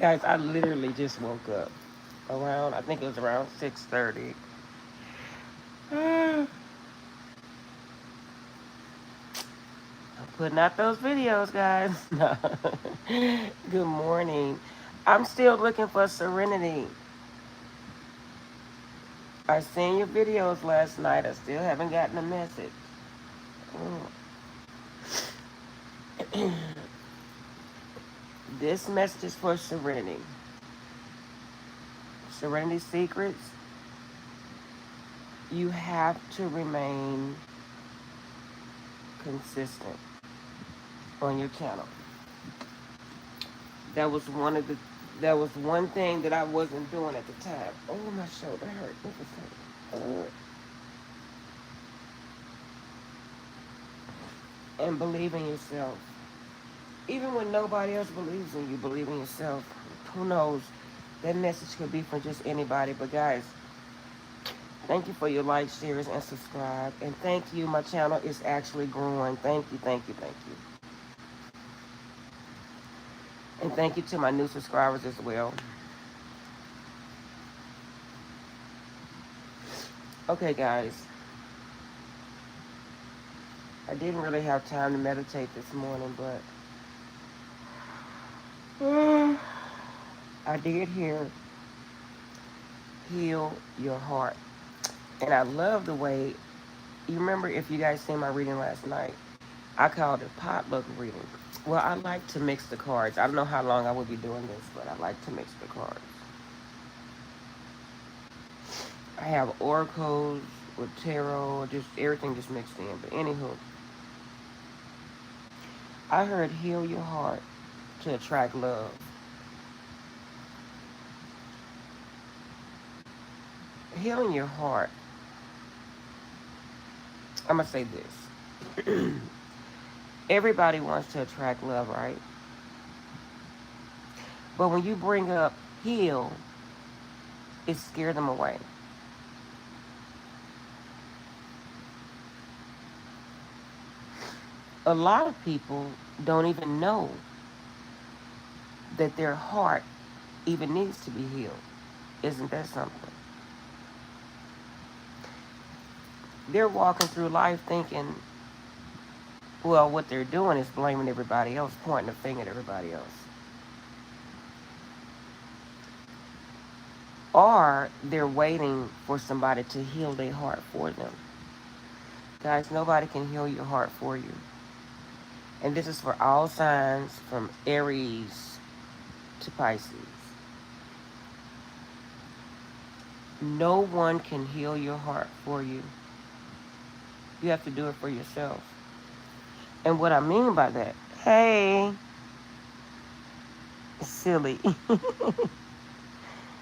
Guys, I literally just woke up around, I think it was around 6:30. I'm putting out those videos, guys. No. Good morning. I'm still looking for Serenity. I seen your videos last night. I still haven't gotten a message. This message is for Serenity. Serenity Secrets, you have to remain consistent on your channel. That was one of the that was one thing that I wasn't doing at the time. Oh, my shoulder hurt. What was that? And believe in yourself. Even when nobody else believes in you, believe in yourself. Who knows? That message could be for just anybody. But guys, thank you for your likes, shares, and subscribe. And thank you. My channel is actually growing. Thank you, thank you, thank you. And thank you to my new subscribers as well. Okay, guys. I didn't really have time to meditate this morning, but I did hear heal your heart. And I love the way, you remember if you guys seen my reading last night, I called it potluck reading. Well, I like to mix the cards. I don't know how long I will be doing this, but I like to mix the cards. I have oracles with tarot, just everything just mixed in. But anywho, I heard heal your heart to attract love. Healing your heart, I'm going to say this. Everybody wants to attract love, right? But when you bring up heal, it scares them away. A lot of people don't even know that their heart even needs to be healed. Isn't that something? They're walking through life thinking, well, what they're doing is blaming everybody else, pointing the finger at everybody else. Or they're waiting for somebody to heal their heart for them. Guys, nobody can heal your heart for you. And this is for all signs from Aries to Pisces. No one can heal your heart for you. You have to do it for yourself. And what I mean by that, hey, silly.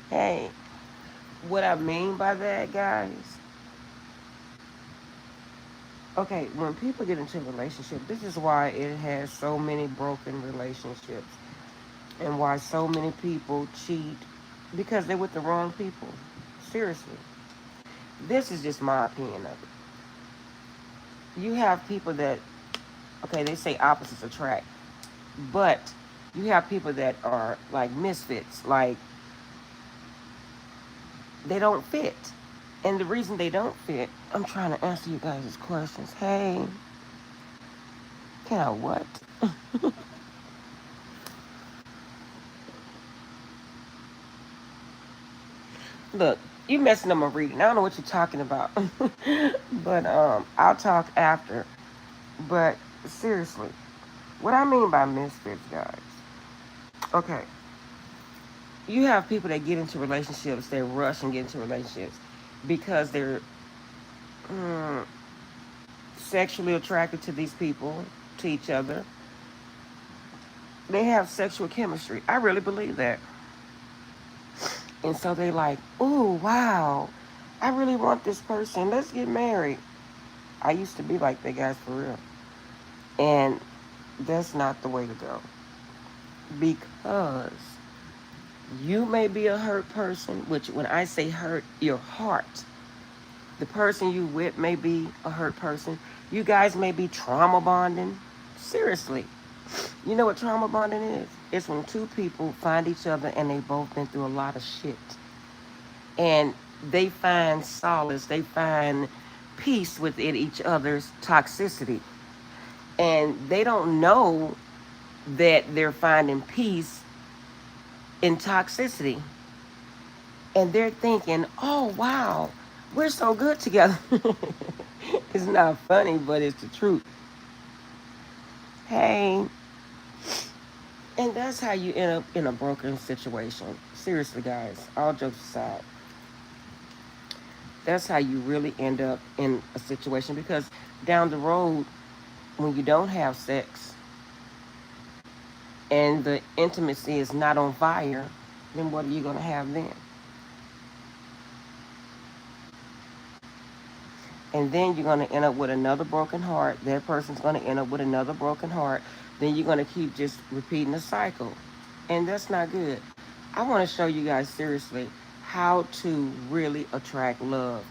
Hey, what I mean by that, guys, okay, when people get into a relationship, this is why it has so many broken relationships and why so many people cheat because they're with the wrong people. Seriously. This is just my opinion of it. You have people that, okay, they say opposites attract, but you have people that are like misfits, like they don't fit. And the reason they don't fit, I'm trying to answer you guys' questions. Hey, can I what? Look, you messing up my reading. I don't know what you're talking about. But I'll talk after. But seriously, what I mean by misfits, guys. Okay, you have people that get into relationships, they rush and get into relationships because they're mm, sexually attracted to these people, to each other. They have sexual chemistry. I really believe that. And so they like, ooh, wow, I really want this person. Let's get married. I used to be like that, guys, for real. And that's not the way to go. Because you may be a hurt person, which when I say hurt, your heart. The person you with may be a hurt person. You guys may be trauma bonding. Seriously. You know what trauma bonding is? It's when two people find each other and they both been through a lot of shit. And they find solace, they find peace within each other's toxicity. And they don't know that they're finding peace in toxicity. And they're thinking, oh, wow, we're so good together. It's not funny, but it's the truth. Hey, and that's how you end up in a broken situation. Seriously, guys, all jokes aside, that's how you really end up in a situation because down the road, when you don't have sex and the intimacy is not on fire, then what are you going to have then? And then you're going to end up with another broken heart. That person's going to end up with another broken heart. Then you're going to keep just repeating the cycle. And that's not good. I want to show you guys seriously how to really attract love.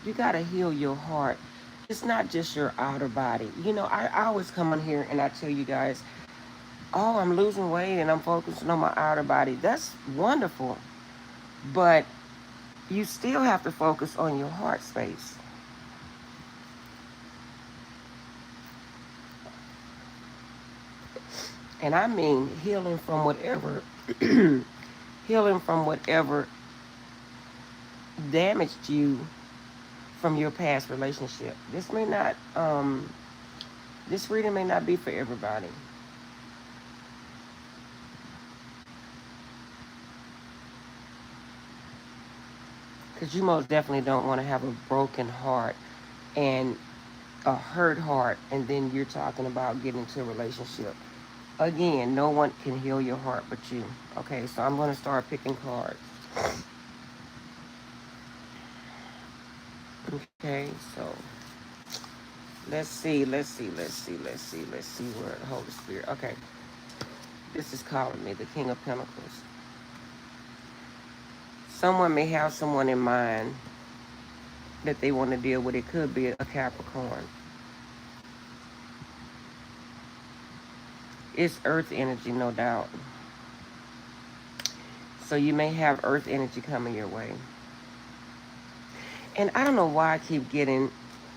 You got to heal your heart. It's not just your outer body. You know, I always come on here and I tell you guys, oh, I'm losing weight and I'm focusing on my outer body. That's wonderful. But you still have to focus on your heart space. And I mean healing from whatever healing from whatever damaged you from your past relationship. This reading may not be for everybody. Because you most definitely don't want to have a broken heart and a hurt heart, and then you're talking about getting into a relationship. Again, no one can heal your heart but you. Okay, so I'm going to start picking cards. Okay, so let's see where the Holy Spirit. Okay, this is calling me the King of Pentacles. Someone may have someone in mind that they want to deal with. It could be a Capricorn. It's earth energy, no doubt. So you may have earth energy coming your way. And I don't know why I keep getting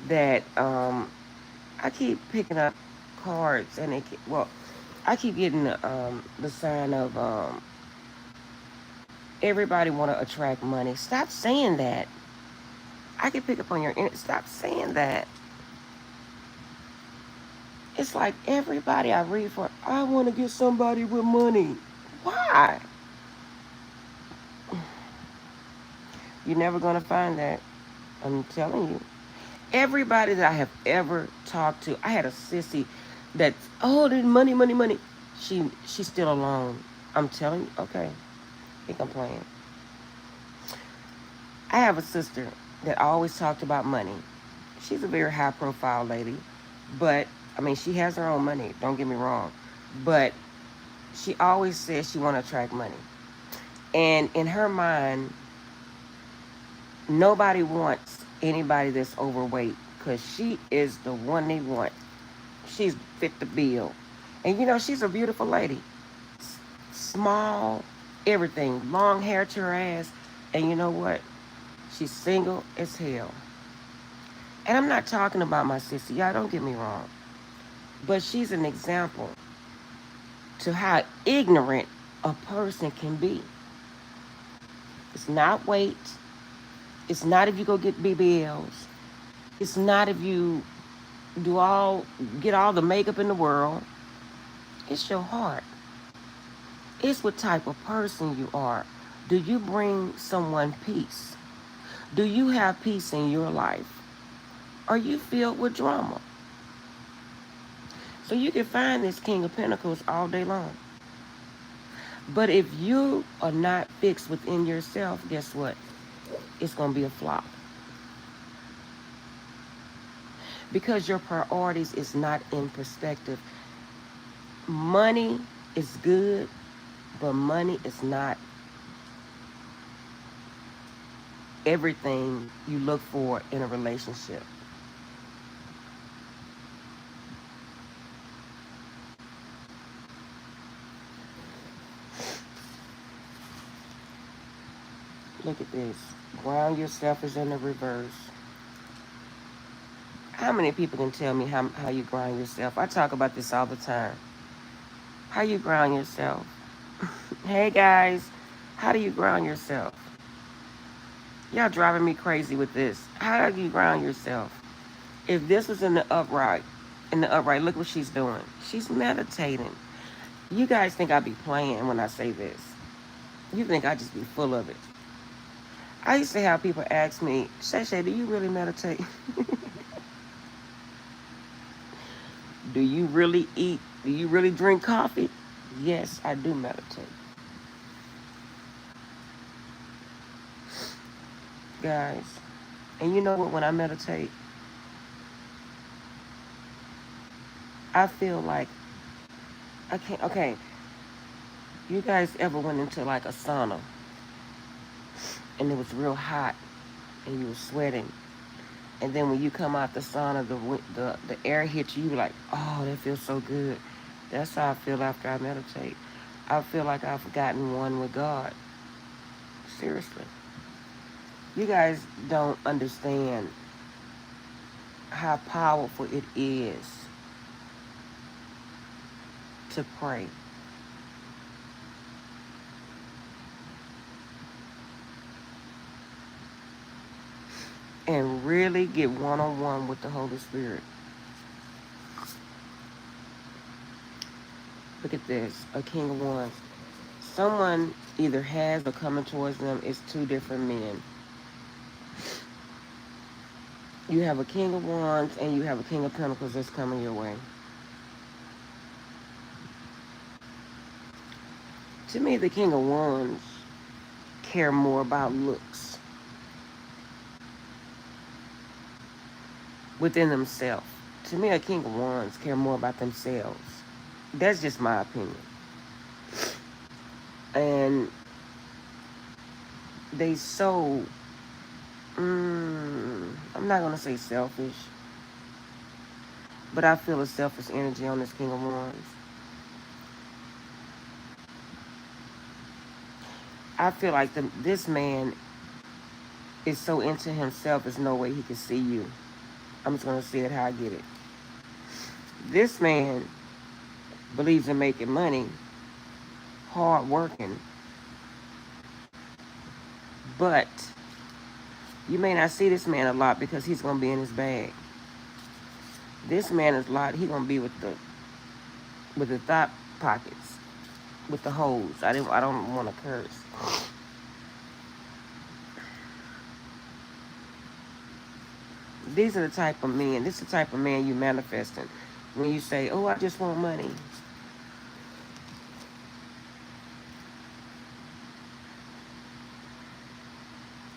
that. I keep picking up cards, and I keep getting the sign of everybody want to attract money. Stop saying that. I can pick up on your energy. Stop saying that. It's like everybody I read for, I want to get somebody with money. Why? You're never going to find that. I'm telling you. Everybody that I have ever talked to, I had a sissy that's, oh, there's money, money, money. She's still alone. I'm telling you, okay. I think I'm playing. I have a sister that always talked about money. She's a very high profile lady, but I mean, she has her own money, don't get me wrong. But she always says she want to attract money. And in her mind, nobody wants anybody that's overweight because she is the one they want. She's fit the bill. And you know, she's a beautiful lady. Small, everything, long hair to her ass. And you know what? She's single as hell. And I'm not talking about my sister. Y'all don't get me wrong. But she's an example to how ignorant a person can be. It's not weight. It's not if you go get BBLs. It's not if you get all the makeup in the world. It's your heart. It's what type of person you are. Do you bring someone peace? Do you have peace in your life? Are you filled with drama? So you can find this King of Pentacles all day long. But if you are not fixed within yourself, guess what? It's going to be a flop. Because your priorities is not in perspective. Money is good, but money is not everything you look for in a relationship. Look at this. Ground yourself is in the reverse. How many people can tell me how you ground yourself? I talk about this all the time. How you ground yourself? Hey guys, how do you ground yourself? Y'all driving me crazy with this. How do you ground yourself? If this was in the upright, look what she's doing. She's meditating. You guys think I be playing when I say this. You think I just be full of it. I used to have people ask me, Shay Shay, do you really meditate? Do you really eat? Do you really drink coffee? Yes, I do meditate. Guys, and you know what, when I meditate, I feel like I can't, okay, you guys ever went into like a sauna and it was real hot and you were sweating, and then when you come out the sauna, the air hits you, like, oh, that feels so good. That's how I feel after I meditate. I feel like I've gotten one with God. Seriously. You guys don't understand how powerful it is to pray. And really get one-on-one with the Holy Spirit. Look at this, a King of Wands. Someone either has or coming towards them is two different men. You have a King of Wands and you have a King of Pentacles that's coming your way. To me, the King of Wands care more about looks within themselves. To me, a King of Wands care more about themselves. That's just my opinion. And they so, I'm not going to say selfish, but I feel a selfish energy on this King of Wands. I feel like this man is so into himself, there's no way he can see you. I'm just going to say it how I get it. This man believes in making money, hard working, but you may not see this man a lot because he's going to be in his bag. This man is a lot, he's going to be with the thought pockets, with the holes. I don't want to curse. These are the type of men, this is the type of man you manifesting. When you say, oh, I just want money.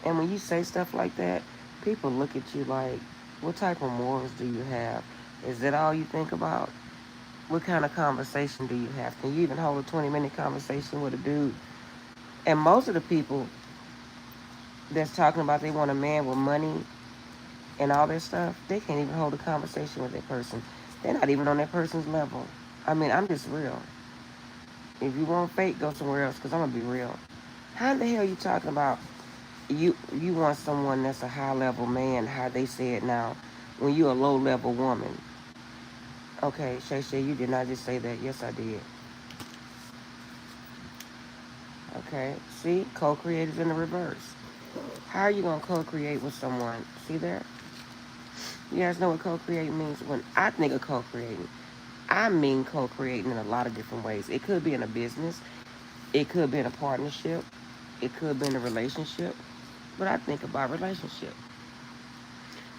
And when you say stuff like that, people look at you like, what type of morals do you have? Is that all you think about? What kind of conversation do you have? Can you even hold a 20-minute conversation with a dude? And most of the people that's talking about they want a man with money and all that stuff, they can't even hold a conversation with that person. They're not even on that person's level. I mean, I'm just real. If you want fake, go somewhere else, because I'm going to be real. How the hell are you talking about you want someone that's a high-level man, how they say it now, when you're a low-level woman? Okay, Shay Shay, you did not just say that. Yes, I did. Okay, see? Co-create is in the reverse. How are you going to co-create with someone? See there? You guys know what co-create means? When I think of co-creating, I mean co-creating in a lot of different ways. It could be in a business. It could be in a partnership. It could be in a relationship. But I think about relationship.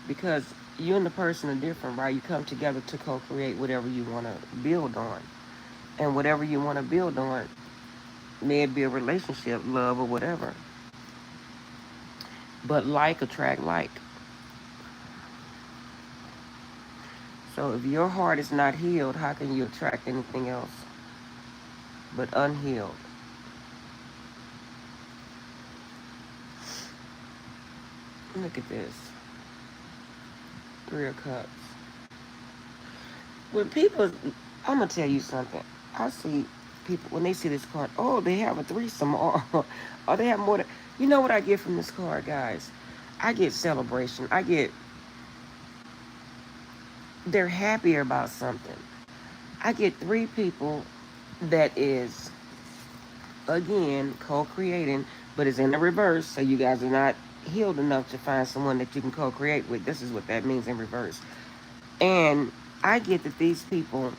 Because you and the person are different, right? You come together to co-create whatever you want to build on. And whatever you want to build on, may it be a relationship, love, or whatever. But like attract like. So if your heart is not healed, how can you attract anything else but unhealed? Look at this. 3 of Cups. When people, I'm going to tell you something. I see people, when they see this card, oh, they have a threesome, or they have more than, you know what I get from this card, guys? I get celebration. I get, they're happier about something. I get three people that is, again, co-creating, but it's in the reverse, so you guys are not healed enough to find someone that you can co-create with. This is what that means in reverse. And I get that these people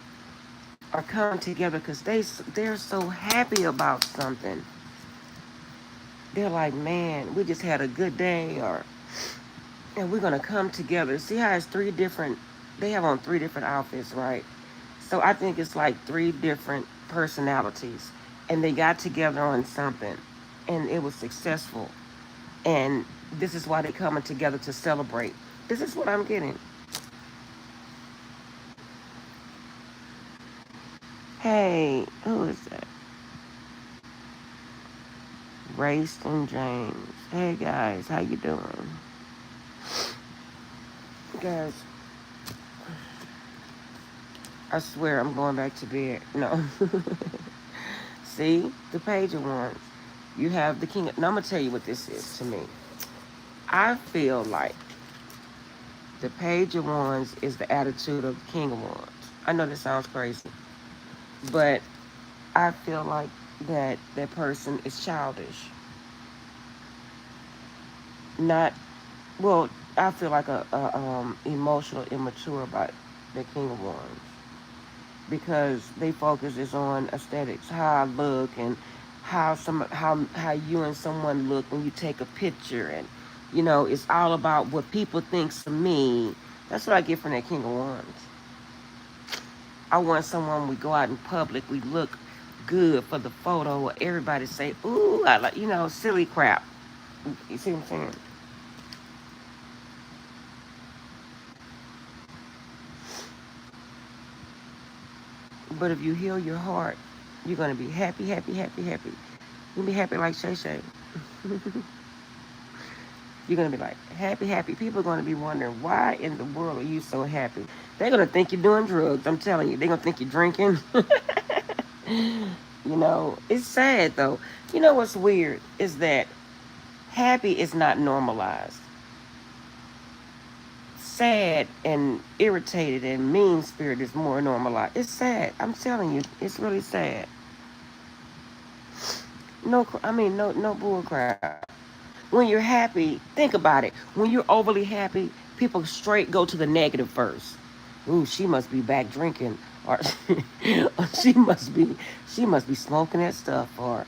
are coming together because they're so happy about something. They're like, man, we just had a good day, or and we're gonna come together. See how it's three different. They have on three different outfits, right? So I think it's like three different personalities, and they got together on something, and it was successful. And this is why they're coming together to celebrate. This is what I'm getting. Hey, who is that? Rayston James. Hey guys, how you doing? Guys, I swear I'm going back to bed. No. See, the Page of Wands. You have the King. Now I'm gonna tell you what this is to me. I feel like the Page of Wands is the attitude of the King of Wands. I know this sounds crazy, but I feel like that person is childish. Not well. I feel like a emotional immature about the King of Wands because they focus is on aesthetics, how I look, and how you and someone look when you take a picture, and it's all about what people thinks of me. That's what I get from that King of Wands. I want someone we go out in public, we look good for the photo, or everybody say, "Ooh, I like," silly crap. You see what I'm saying? But if you heal your heart, you're gonna be happy, happy, happy, happy. You'll be happy like Shay Shay. You're going to be like, happy, happy. People are going to be wondering, why in the world are you so happy? They're going to think you're doing drugs. I'm telling you. They're going to think you're drinking. It's sad, though. You know what's weird is that happy is not normalized. Sad and irritated and mean spirit is more normalized. It's sad. I'm telling you. It's really sad. No bull crap. When you're happy, think about it. When you're overly happy, people straight go to the negative first. Ooh, she must be back drinking, or, or she must be smoking that stuff, or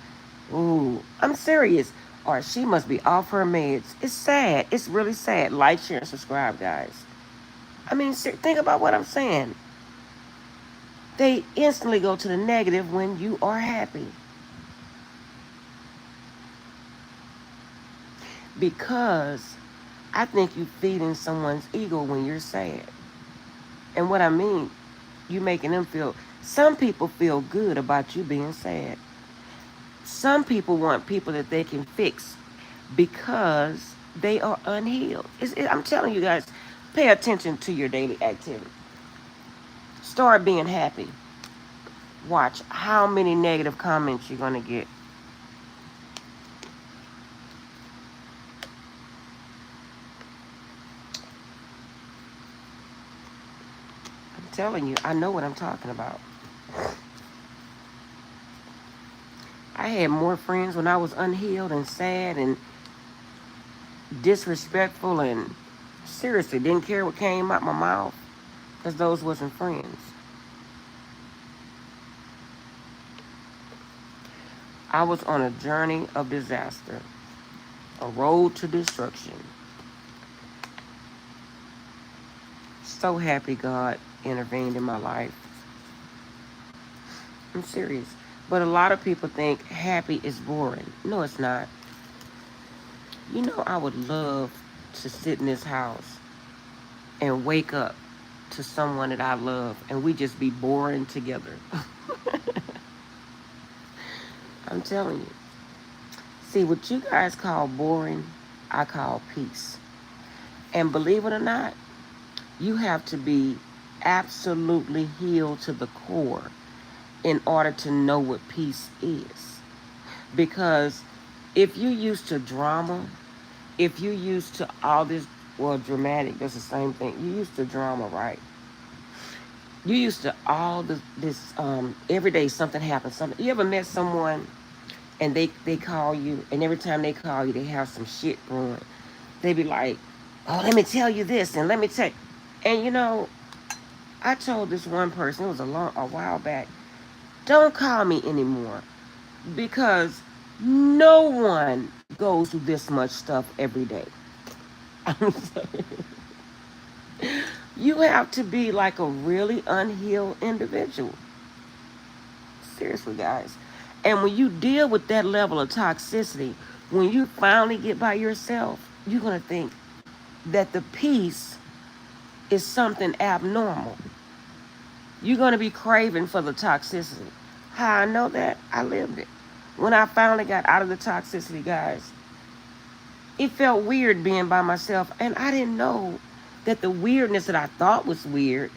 ooh, I'm serious, or she must be off her meds. It's sad. It's really sad. Like, share, and subscribe, guys. Think about what I'm saying. They instantly go to the negative when you are happy. Because I think you feeding someone's ego when you're sad. And what I mean, you making them feel, some people feel good about you being sad. Some people want people that they can fix because they are unhealed. I'm telling you guys, pay attention to your daily activity. Start being happy. Watch how many negative comments you're going to get. Telling you, I know what I'm talking about. I had more friends when I was unhealed and sad and disrespectful and seriously didn't care what came out my mouth because those wasn't friends. I was on a journey of disaster, a road to destruction. So happy God intervened in my life. I'm serious. But a lot of people think happy is boring. No, it's not. I would love to sit in this house and wake up to someone that I love and we just be boring together. I'm telling you. See, what you guys call boring, I call peace. And believe it or not, you have to be absolutely healed to the core in order to know what peace is. Because if you used to drama, if you used to all this, well, dramatic, that's the same thing. You used to drama, right? You used to all this every day something happens. Something. You ever met someone and they call you, and every time they call you, they have some shit brewing. They be like, "Oh, let me tell you this, and let me tell," and you know, I told this one person, it was a while back, don't call me anymore because no one goes through this much stuff every day. I'm sorry. You have to be like a really unhealed individual. Seriously, guys. And when you deal with that level of toxicity, when you finally get by yourself, you're going to think that the peace is something abnormal. You're going to be craving for the toxicity. How I know that? I lived it. When I finally got out of the toxicity, guys, it felt weird being by myself. And I didn't know that the weirdness that I thought was weird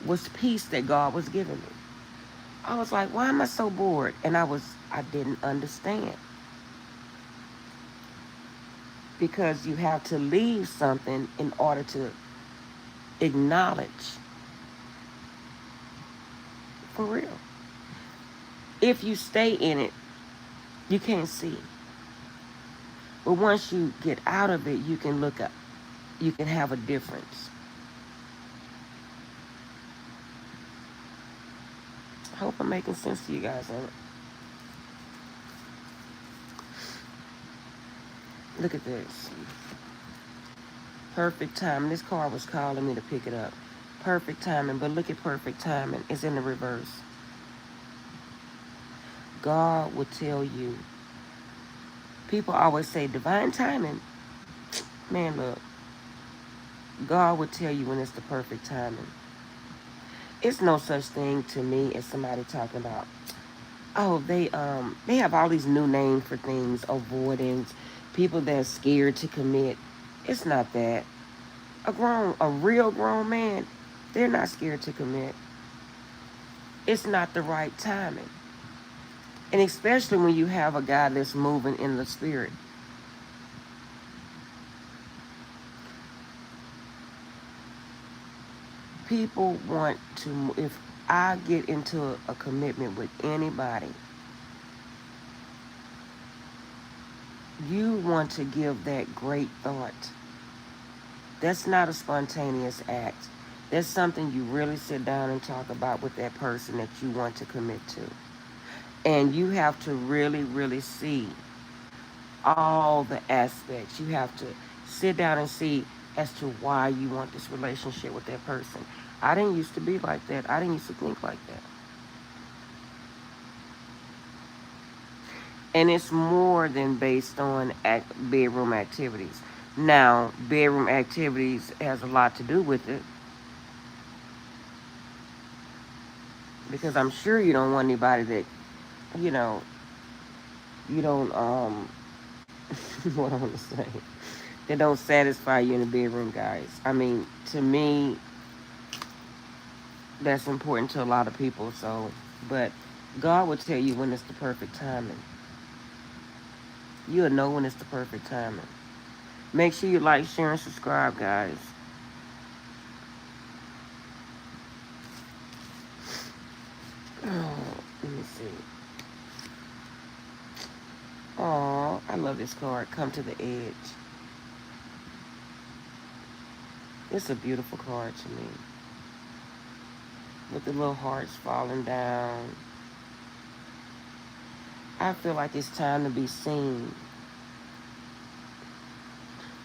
was peace that God was giving me. I was like, why am I so bored? And I didn't understand. Because you have to leave something in order to acknowledge. For real. If you stay in it, you can't see. But once you get out of it, you can look up. You can have a difference. I hope I'm making sense to you guys. Look at this. Perfect timing. This car was calling me to pick it up. Perfect timing, but look at perfect timing. It's in the reverse. God will tell you. People always say divine timing. Man, look. God will tell you when it's the perfect timing. It's no such thing to me as somebody talking about, oh, they have all these new names for things, avoidance, people that are scared to commit. It's not that. A real grown man, they're not scared to commit. It's not the right timing. And especially when you have a guy that's moving in the spirit. People want to, if I get into a commitment with anybody, you want to give that great thought. That's not a spontaneous act. That's something you really sit down and talk about with that person that you want to commit to. And you have to really, really see all the aspects. You have to sit down and see as to why you want this relationship with that person. I didn't used to be like that. I didn't used to think like that. And it's more than based on bedroom activities. Now, bedroom activities has a lot to do with it because I'm sure you don't want anybody that, you know, you don't what I want to say, that don't satisfy you in the bedroom, guys. I mean, to me, that's important to a lot of people. So, but God will tell you when it's the perfect timing. You'll know when it's the perfect timing. Make sure you like, share, and subscribe, guys. Oh, let me see. Oh, I love this card. Come to the edge. It's a beautiful card to me. With the little hearts falling down. I feel like it's time to be seen.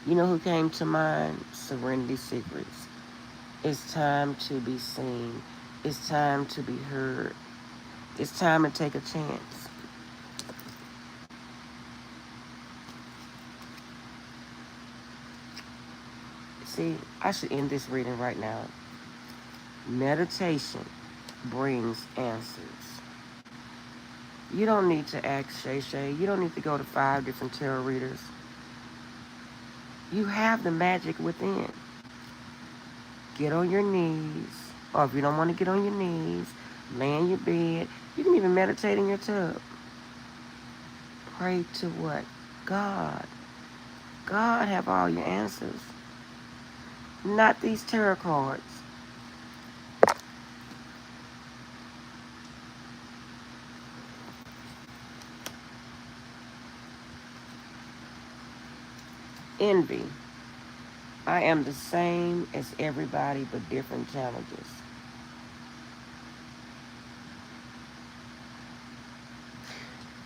You know who came to mind? Serenity Secrets. It's time to be seen. It's time to be heard. It's time to take a chance. See, I should end this reading right now. Meditation brings answers. You don't need to ask Shay Shay. You don't need to go to 5 different tarot readers. You have the magic within. Get on your knees, or if you don't want to get on your knees, lay in your bed, You can even meditate in your tub. Pray to what? God. God have all your answers. Not these tarot cards. Envy. I am the same as everybody but different challenges.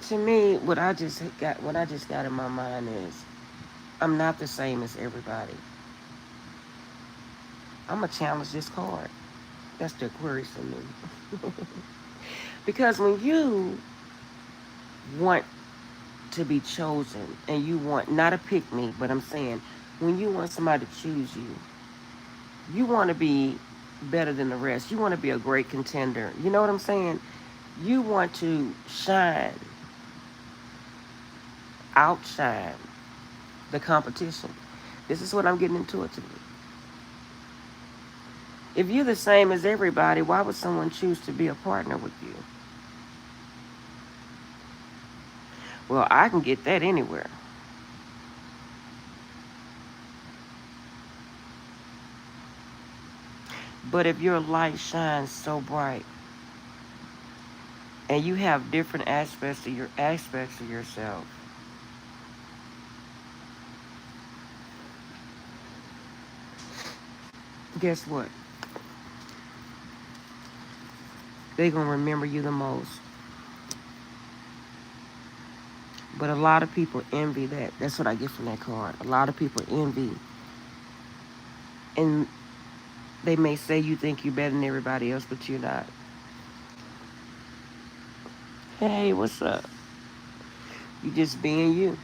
To me, what I just got in my mind is I'm not the same as everybody. I'm gonna challenge this card. That's the Aquarius in me. Because when you want to be chosen and you want not a pick me, but I'm saying when you want somebody to choose you, you want to be better than the rest. You want to be a great contender. You know what I'm saying? You want to shine, outshine the competition. This is what I'm getting into it today. If you're the same as everybody, why would someone choose to be a partner with you? Well, I can get that anywhere. But if your light shines so bright and you have different aspects of yourself, guess what? They're gonna remember you the most. But a lot of people envy that. That's what I get from that card. A lot of people envy. And they may say you think you're better than everybody else, but you're not. Hey, what's up? You just being you.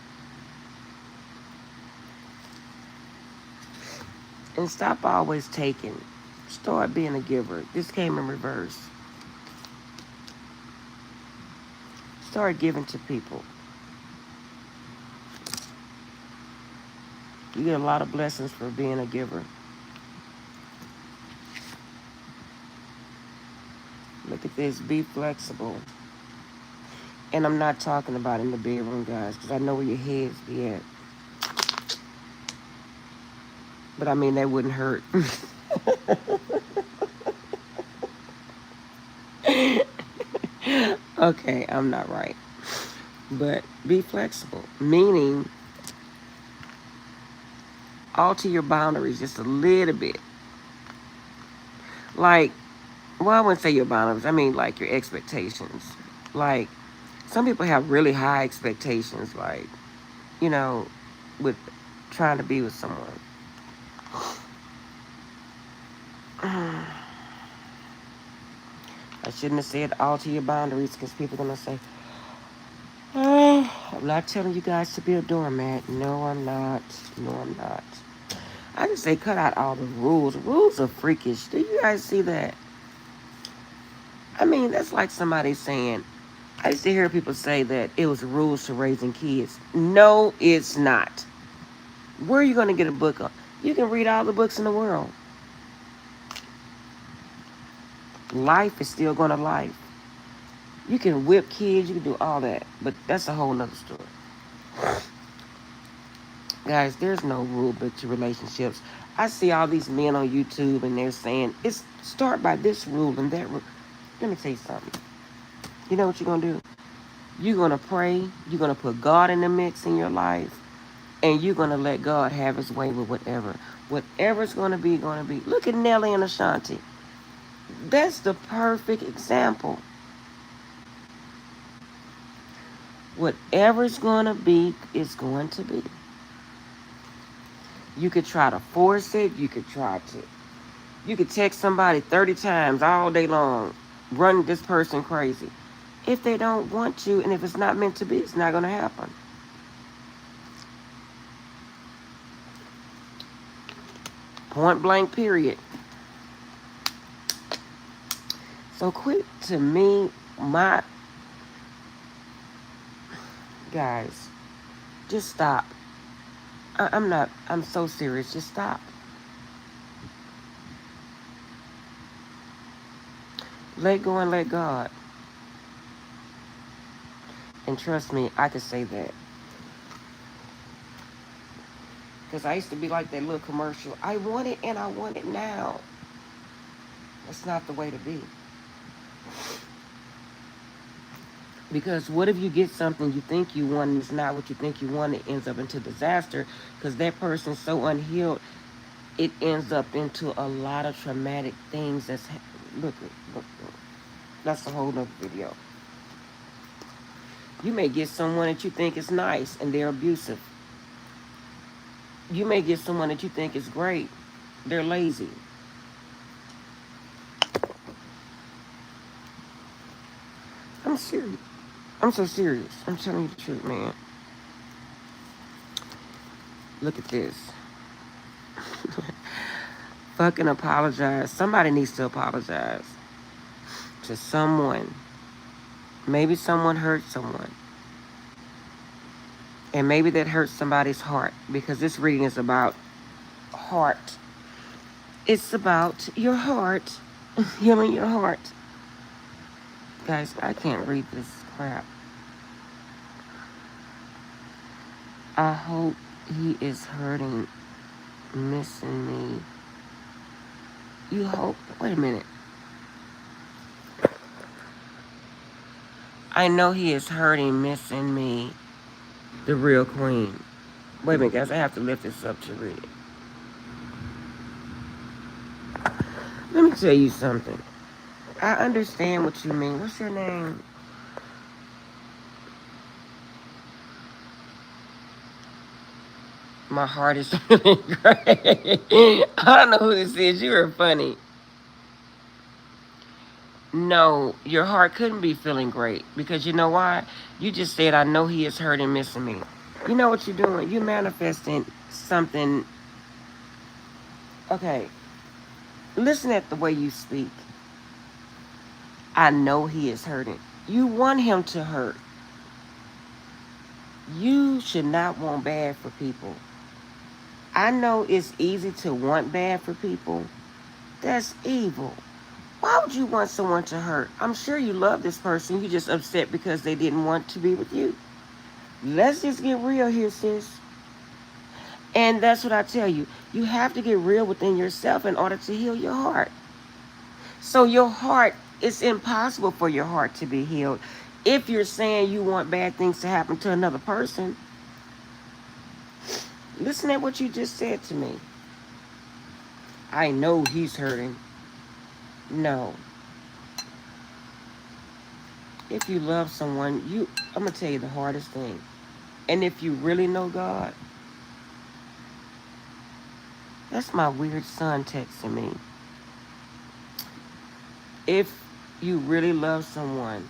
And stop always taking. Start being a giver. This came in reverse. Start giving to people. You get a lot of blessings for being a giver. Look at this. Be flexible. And I'm not talking about in the bedroom, guys, because I know where your heads be at. But I mean, that wouldn't hurt. Okay, I'm not right. But be flexible, meaning alter your boundaries just a little bit. Like, well, I wouldn't say your boundaries. I mean, like your expectations. Like, some people have really high expectations, like, you know, with trying to be with someone. I shouldn't have said alter your boundaries because people are going to say, oh, I'm not telling you guys to be a doormat. No, I'm not. No, I'm not. I just say cut out all the rules. Rules are freakish. Do you guys see that? I mean, that's like somebody saying, I used to hear people say that it was rules to raising kids. No, it's not. Where are you going to get a book on? You can read all the books in the world. Life is still going to life. You can whip kids, you can do all that. But that's a whole nother story. Guys, there's no rule book to relationships. I see all these men on YouTube and they're saying, it's start by this rule and that rule. Let me tell you something. You know what you're going to do? You're going to pray. You're going to put God in the mix in your life. And you're going to let God have his way with whatever. Whatever's going to be, going to be. Look at Nelly and Ashanti. That's the perfect example. Whatever's going to be is going to be. You could try to force it. You could text somebody 30 times all day long. Run this person crazy. If they don't want you and if it's not meant to be, it's not going to happen. Point blank, period. So quit to me, my guys, just stop. I'm so serious. Just stop. Let go and let God. And trust me, I could say that. Because I used to be like that little commercial. I want it and I want it now. That's not the way to be. Because what if you get something you think you want and it's not what you think you want? It ends up into disaster because that person's so unhealed. It ends up into a lot of traumatic things. Look, look, look. That's a whole nother video. You may get someone that you think is nice and they're abusive. You may get someone that you think is great. They're lazy. I'm serious. I'm so serious. I'm telling you the truth, man. Look at this. Fucking apologize. Somebody needs to apologize to someone. Maybe someone hurt someone. And maybe that hurts somebody's heart because this reading is about heart. It's about your heart. Healing your heart. Guys, I can't read this crap. I hope he is hurting, missing me. You hope? Wait a minute. I know he is hurting, missing me. The real queen. Wait a minute, guys. I have to lift this up to read it. Let me tell you something. I understand what you mean. What's your name? My heart is feeling great. I don't know who this is. You are funny. No, your heart couldn't be feeling great because you know why? You just said, I know he is hurting, missing me. You know what you're doing? You're manifesting something. Okay, listen at the way you speak. I know he is hurting. You want him to hurt. You should not want bad for people. I know it's easy to want bad for people. That's evil. Why would you want someone to hurt? I'm sure you love this person. You're just upset because they didn't want to be with you. Let's just get real here, sis. And that's what I tell you. You have to get real within yourself in order to heal your heart. So your heart, it's impossible for your heart to be healed. If you're saying you want bad things to happen to another person, listen at what you just said to me. I know he's hurting. No. If you love someone, I'm going to tell you the hardest thing. And if you really know God, that's my weird son texting me. If you really love someone,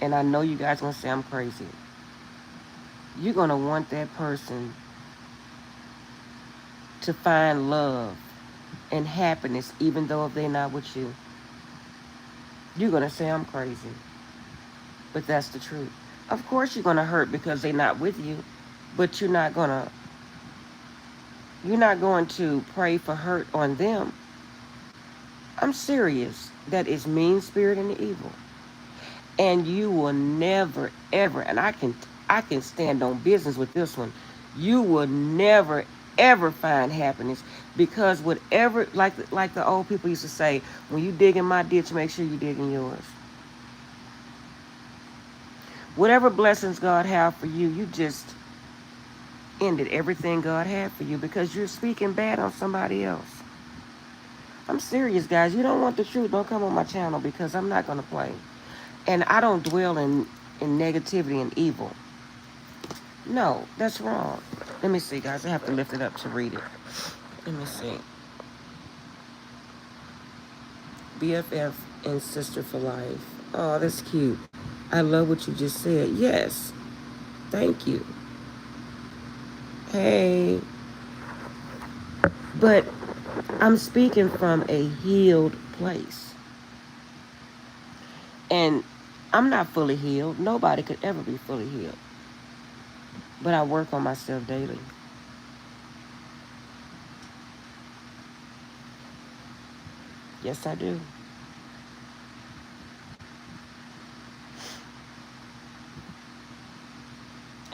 and I know you guys going to say I'm crazy, you're going to want that person to find love and happiness even though if they're not with you. You're going to say I'm crazy. But that's the truth. Of course you're going to hurt because they're not with you, but you're not going to pray for hurt on them. I'm serious. That is mean spirit and evil. And you will never ever, and I can stand on business with this one. You will never ever find happiness because whatever, like the old people used to say, when you dig in my ditch, make sure you dig in yours. Whatever blessings God have for you, you just ended everything God had for you because you're speaking bad on somebody else. I'm serious, guys. You don't want the truth, don't come on my channel because I'm not going to play. And I don't dwell in negativity and evil. No, that's wrong. Let me see, guys. I have to lift it up to read it. Let me see. BFF and sister for life. Oh, that's cute. I love what you just said. Yes. Thank you. Hey. But I'm speaking from a healed place. And I'm not fully healed. Nobody could ever be fully healed. But I work on myself daily. Yes, I do.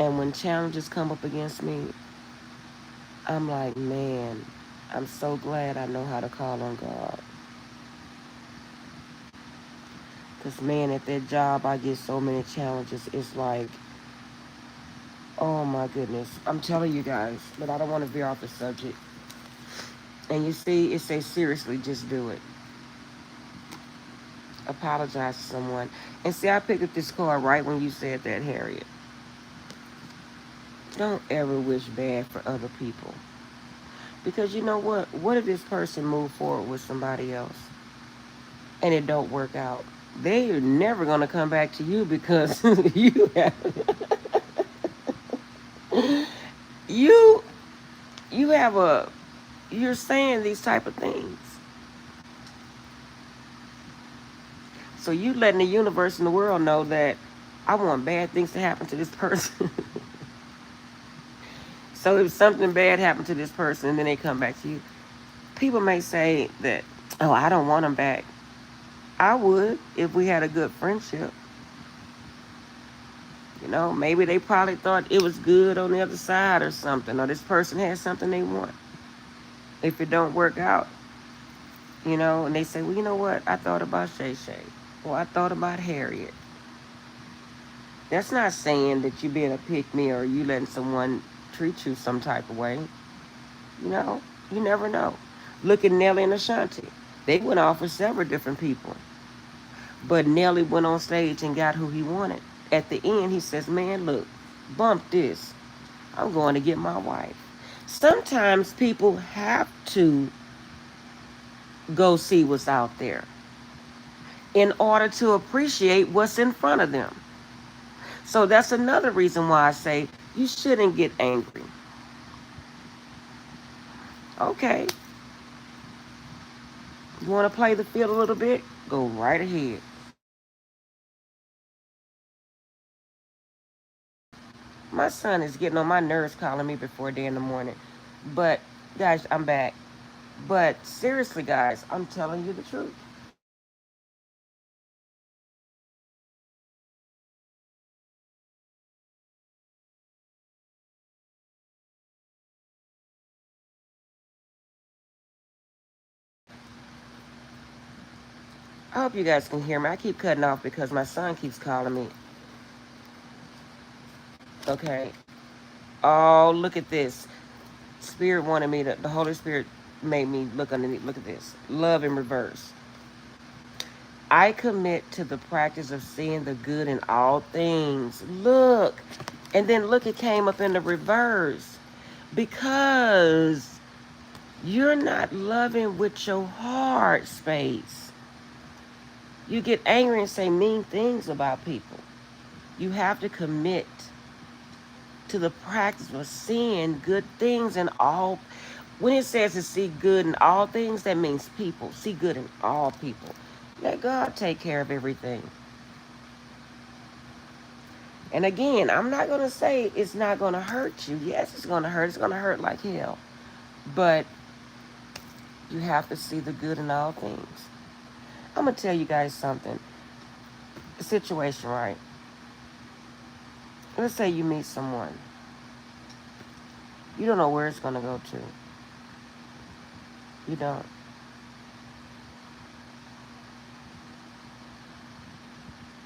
And when challenges come up against me, I'm like, man, I'm so glad I know how to call on God. Because, man, at that job, I get so many challenges. It's like, oh my goodness. I'm telling you guys, but I don't want to veer off the subject. And you see, it says seriously, just do it. Apologize to someone. And see, I picked up this card right when you said that, Harriet. Don't ever wish bad for other people. Because you know what? What if this person move forward with somebody else and it don't work out? They are never gonna come back to you because you have you you have a you're saying these type of things. So you letting the universe and the world know that I want bad things to happen to this person. So if something bad happened to this person and then they come back to you, people may say that, oh, I don't want them back. I would if we had a good friendship. You know, maybe they probably thought it was good on the other side or something, or this person has something they want. If it don't work out, you know, and they say, well, you know what? I thought about Shay Shay, or I thought about Harriet. That's not saying that you being a pick me or you letting someone treat you some type of way. You know, you never know. Look at Nelly and Ashanti. They went off with several different people. But Nelly went on stage and got who he wanted. At the end, he says, man, look, bump this. I'm going to get my wife. Sometimes people have to go see what's out there in order to appreciate what's in front of them. So that's another reason why I say you shouldn't get angry. Okay, you want to play the field a little bit? Go right ahead. My son is getting on my nerves calling me before day in the morning. But, guys, I'm back. But seriously, guys, I'm telling you the truth. I hope you guys can hear me. I keep cutting off because my son keeps calling me. Okay. Oh, look at this. Spirit wanted me to, the Holy Spirit made me look underneath. Look at this. Love in reverse. I commit to the practice of seeing the good in all things. Look. And then look, it came up in the reverse. Because you're not loving with your heart space. You get angry and say mean things about people. You have to commit to the practice of seeing good things in all. When it says to see good in all things, that means people. See good in all people. Let God take care of everything. And again, I'm not going to say it's not going to hurt you. Yes, it's going to hurt. It's going to hurt like hell. But you have to see the good in all things. I'm going to tell you guys something. The situation, right? Let's say you meet someone. You don't know where it's going to go to. You don't.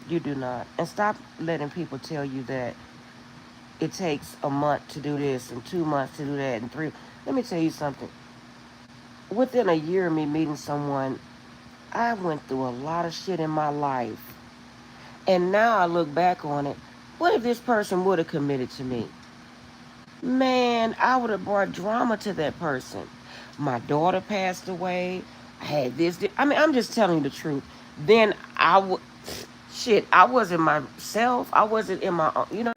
You do not. And stop letting people tell you that it takes a month to do this and 2 months to do that and three. Let me tell you something. Within a year of me meeting someone, I went through a lot of shit in my life. And now I look back on it. What if this person would have committed to me? Man, I would have brought drama to that person. My daughter passed away. I had this. I mean, I'm just telling you the truth. Then I would, shit, I wasn't myself. I wasn't in my own, you know.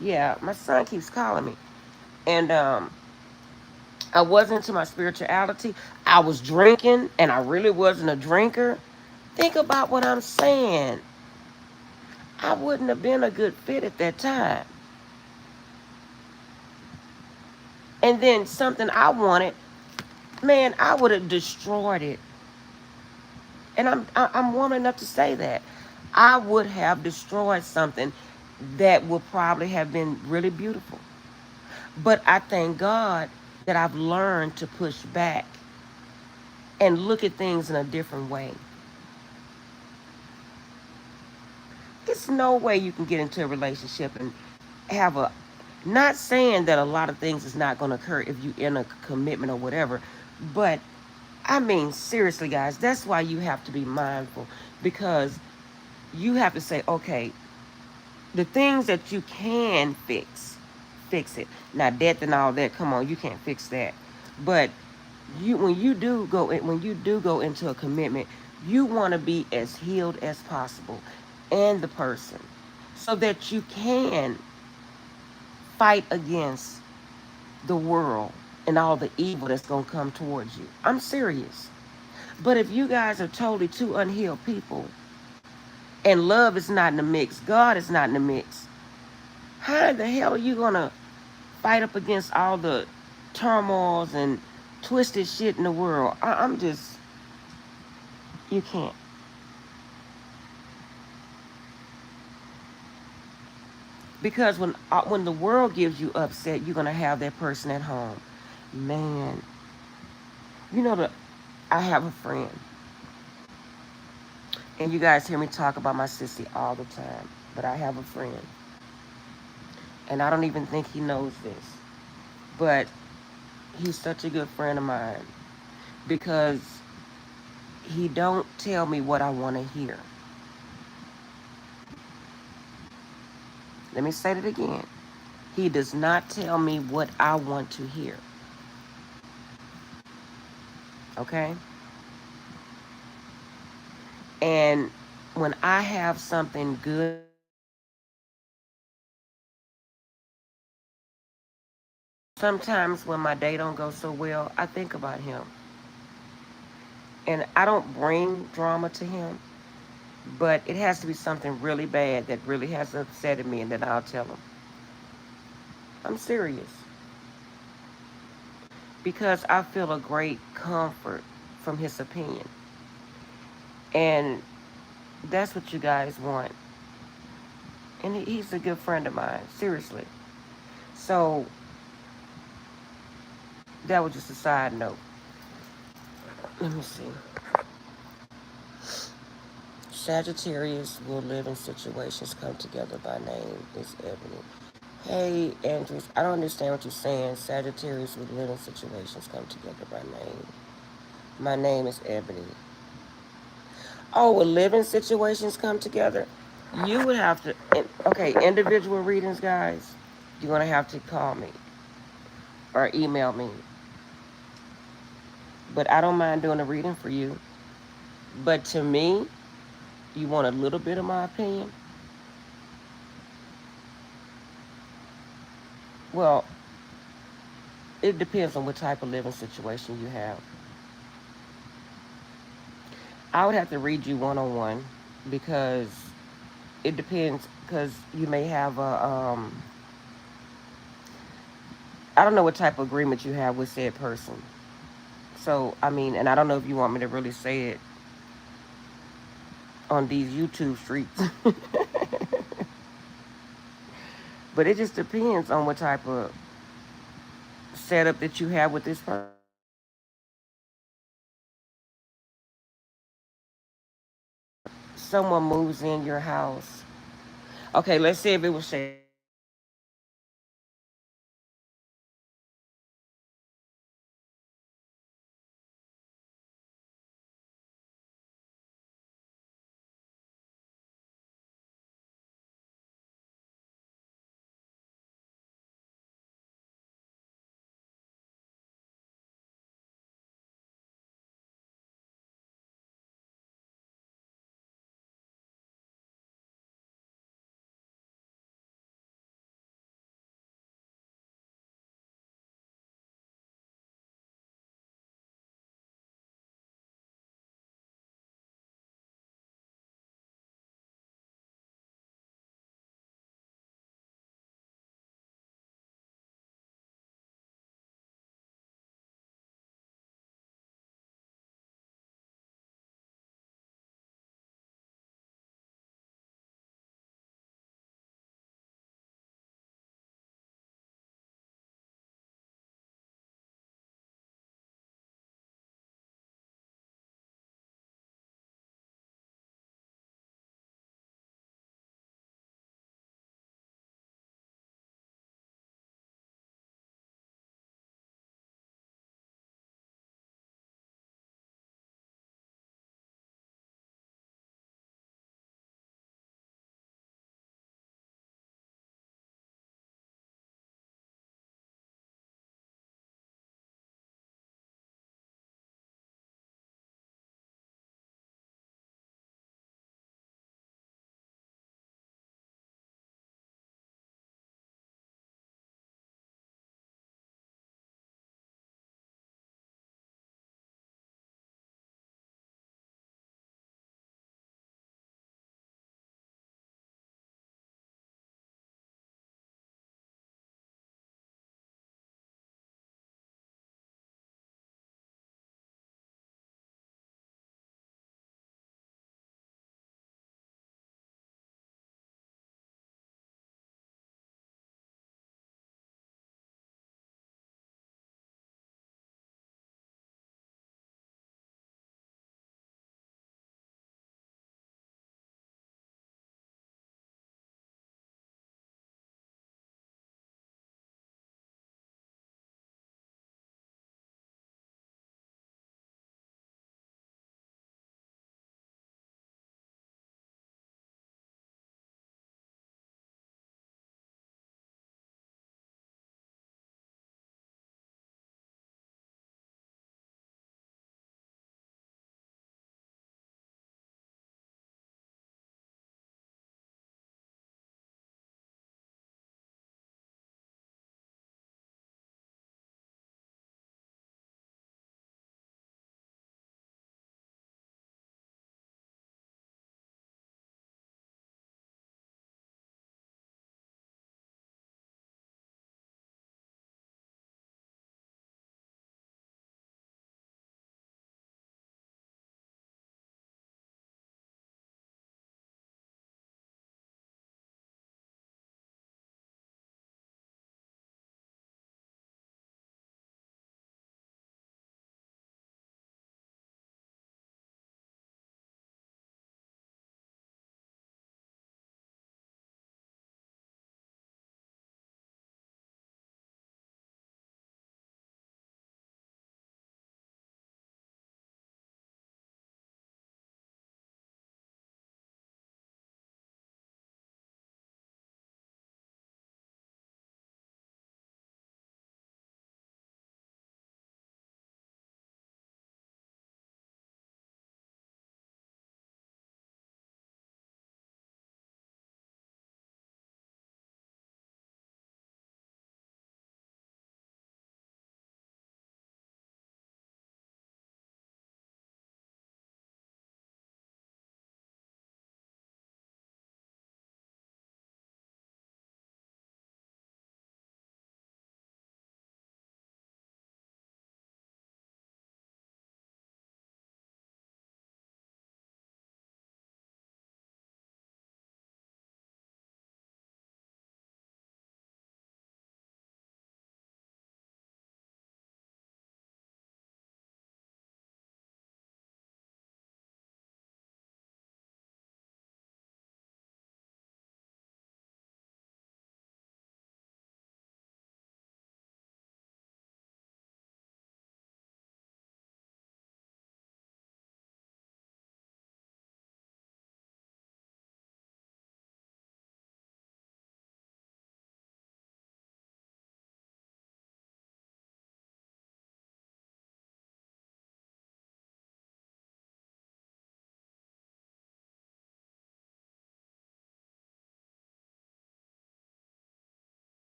Yeah, my son keeps calling me. And I wasn't into my spirituality. I was drinking, and I really wasn't a drinker. Think about what I'm saying. I wouldn't have been a good fit at that time. And then something I wanted, man, I would have destroyed it. And I'm woman enough to say that. I would have destroyed something that would probably have been really beautiful. But I thank God that I've learned to push back and look at things in a different way. There's no way you can get into a relationship and have a, not saying that a lot of things is not going to occur if you in a commitment or whatever, but I mean seriously guys, that's why you have to be mindful, because you have to say, okay, the things that you can fix it. Now death and all that, come on, you can't fix that. But you, when you do go into a commitment, you want to be as healed as possible, and the person, so that you can fight against the world and all the evil that's going to come towards you. I'm serious. But if you guys are totally two unhealed people and love is not in the mix, God is not in the mix, how in the hell are you going to fight up against all the turmoils and twisted shit in the world? I'm just, you can't. Because when the world gives you upset, you're going to have that person at home. Man, you know, I have a friend, and you guys hear me talk about my sissy all the time, but I have a friend, and I don't even think he knows this, but he's such a good friend of mine because he don't tell me what I want to hear. Let me say it again. He does not tell me what I want to hear. Okay? And when I have something good, sometimes when my day don't go so well, I think about him. And I don't bring drama to him, but it has to be something really bad that really has upset me, and then I'll tell him. I'm serious. Because I feel a great comfort from his opinion. And that's what you guys want. And he's a good friend of mine, seriously. So that was just a side note. Let me see. Sagittarius will live in situations come together by name is Ebony. Hey, Andrews, I don't understand what you're saying. Sagittarius will live in situations come together by name. My name is Ebony. Oh, will living situations come together? You would have to, okay, individual readings, guys, you're going to have to call me or email me. But I don't mind doing a reading for you. But to me, you want a little bit of my opinion? Well, it depends on what type of living situation you have. I would have to read you one on one because it depends. Because you may have a, I don't know what type of agreement you have with said person. So, I mean, and I don't know if you want me to really say it on these YouTube streets. But it just depends on what type of setup that you have with this person. Someone moves in your house. Okay, let's say if it was say